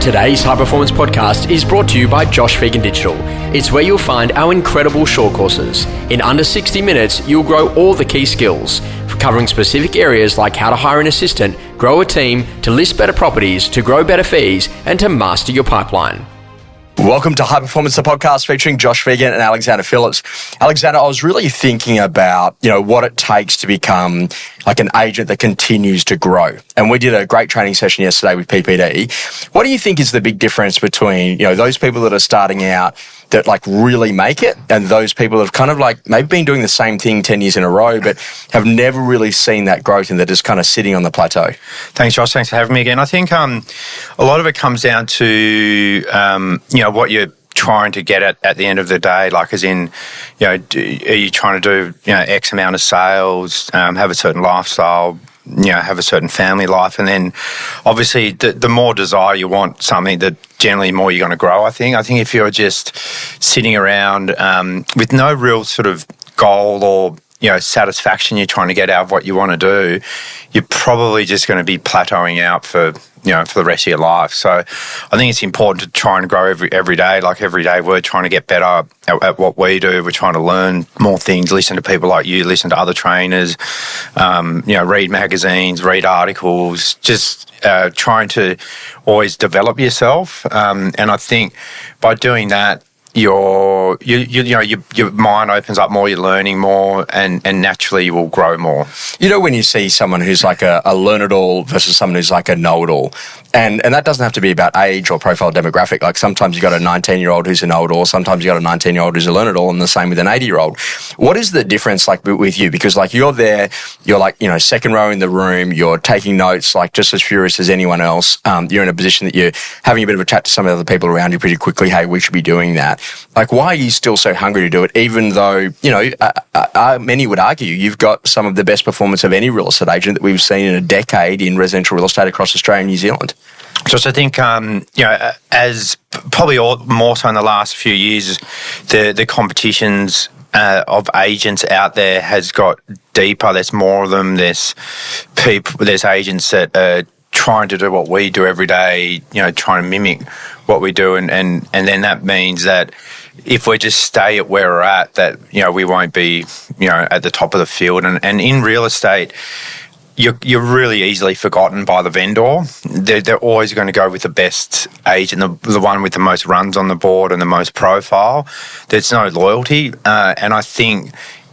Today's High Performance Podcast is brought to you by Josh Phegan Digital. It's where you'll find our incredible short courses. In under 60 minutes, you'll grow all the key skills, covering specific areas like how to hire an assistant, grow a team, to list better properties, to grow better fees, and to master your pipeline. Welcome to High Performance, the podcast featuring Josh Phegan and Alexander Phillips. Alexander, I was really thinking about, what it takes to become like an agent that continues to grow. And we did a great training session yesterday with PPD. What do you think is the big difference between, those people that are starting out that like really make it and those people that have kind of like maybe been doing the same thing 10 years in a row, but have never really seen that growth and they're just kind of sitting on the plateau? Thanks, Josh. Thanks for having me again. I think a lot of it comes down to, what you're trying to get at the end of the day, like as in, are you trying to do, X amount of sales, have a certain lifestyle, have a certain family life, and then obviously the more desire you want something, the generally more you're going to grow, I think. I think if you're just sitting around with no real sort of goal or satisfaction you're trying to get out of what you want to do, you're probably just going to be plateauing out for the rest of your life. So I think it's important to try and grow every day. Like every day we're trying to get better at what we do. We're trying to learn more things, listen to people like you, listen to other trainers, read magazines, read articles, just trying to always develop yourself. And I think by doing that, your mind opens up more, you're learning more, and naturally you will grow more. When you see someone who's like a learn-it-all versus someone who's like a know-it-all, and that doesn't have to be about age or profile demographic. Like sometimes you got a 19-year-old who's a know-it-all, sometimes you got a 19-year-old who's a learn-it-all, and the same with an 80-year-old. What is the difference like with you? Because like you're there, you're like, second row in the room, you're taking notes like just as furious as anyone else. You're in a position that you're having a bit of a chat to some of the other people around you pretty quickly. Hey, we should be doing that. Like, why are you still so hungry to do it, even though, many would argue you've got some of the best performance of any real estate agent that we've seen in a decade in residential real estate across Australia and New Zealand? Josh, I think, as probably more so in the last few years, the competitions of agents out there has got deeper. There's more of them. There's agents that are trying to do what we do every day, trying to mimic what we do. And then that means that if we just stay at where we're at, that, we won't be, at the top of the field. And in real estate, you're really easily forgotten by the vendor. They're always going to go with the best agent, the one with the most runs on the board and the most profile. There's no loyalty. And I think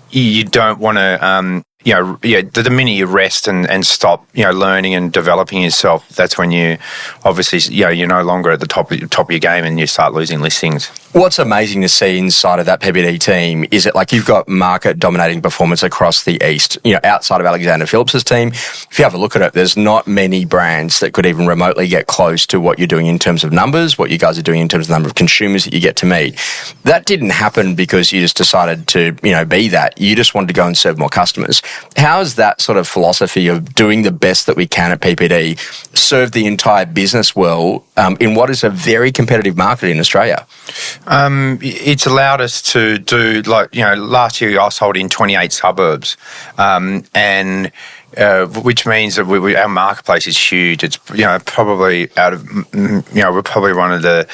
you don't want to, the minute you rest and stop, learning and developing yourself, that's when you obviously, you're no longer at the top of your game and you start losing listings. What's amazing to see inside of that PPD team is that like you've got market dominating performance across the East, outside of Alexander Phillips' team. If you have a look at it, there's not many brands that could even remotely get close to what you're doing in terms of numbers, what you guys are doing in terms of the number of consumers that you get to meet. That didn't happen because you just decided to, be that. You just wanted to go and serve more customers. How has that sort of philosophy of doing the best that we can at PPD served the entire business well in what is a very competitive market in Australia? It's allowed us to do, last year I sold in 28 suburbs, and which means that our marketplace is huge. It's probably we're probably one of the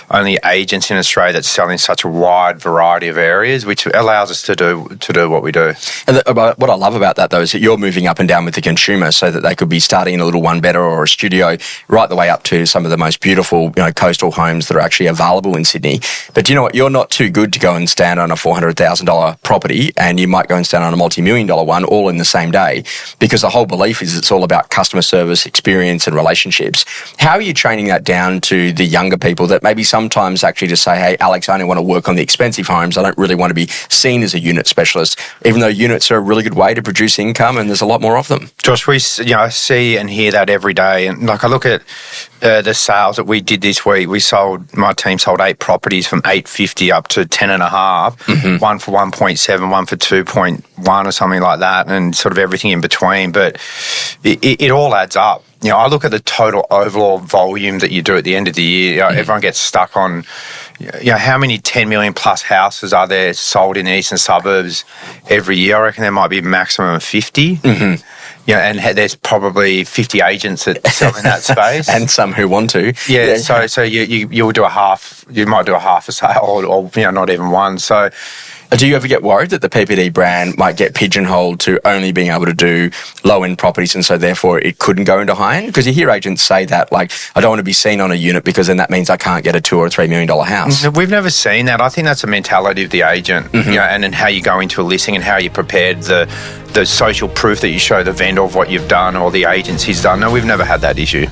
only agents in Australia that's selling such a wide variety of areas, which allows us to do what we do. And what I love about that though is that you're moving up and down with the consumer, so that they could be starting in a little one better or a studio, right the way up to some of the most beautiful coastal homes that are actually available in Sydney. But you know what? You're not too good to go and stand on a $400,000 property, and you might go and stand on a multi-million-dollar one all in the same day. Because the whole belief is it's all about customer service, experience and relationships. How are you training that down to the younger people that maybe sometimes actually just say, hey, Alex, I only want to work on the expensive homes. I don't really want to be seen as a unit specialist, even though units are a really good way to produce income and there's a lot more of them. Josh, we see and hear that every day. And like I look at the sales that we did this week, my team sold 8 properties from 850 up to 10.5, one for 1.7, one for 2.1 or something like that, and sort of everything in between. But it all adds up. I look at the total overall volume that you do at the end of the year. Everyone gets stuck on, how many 10 million plus houses are there sold in the eastern suburbs every year? I reckon there might be a maximum of 50. and there's probably 50 agents that sell in that space. And some who want to. Yeah, so you'll do you might do a half a sale or not even one. So do you ever get worried that the PPD brand might get pigeonholed to only being able to do low-end properties and so therefore it couldn't go into high-end? Because you hear agents say that, like, I don't want to be seen on a unit because then that means I can't get a $2 or $3 million house. We've never seen that. I think that's a mentality of the agent, and then how you go into a listing and how you prepared the social proof that you show the vendor of what you've done or the agency's done. No, we've never had that issue.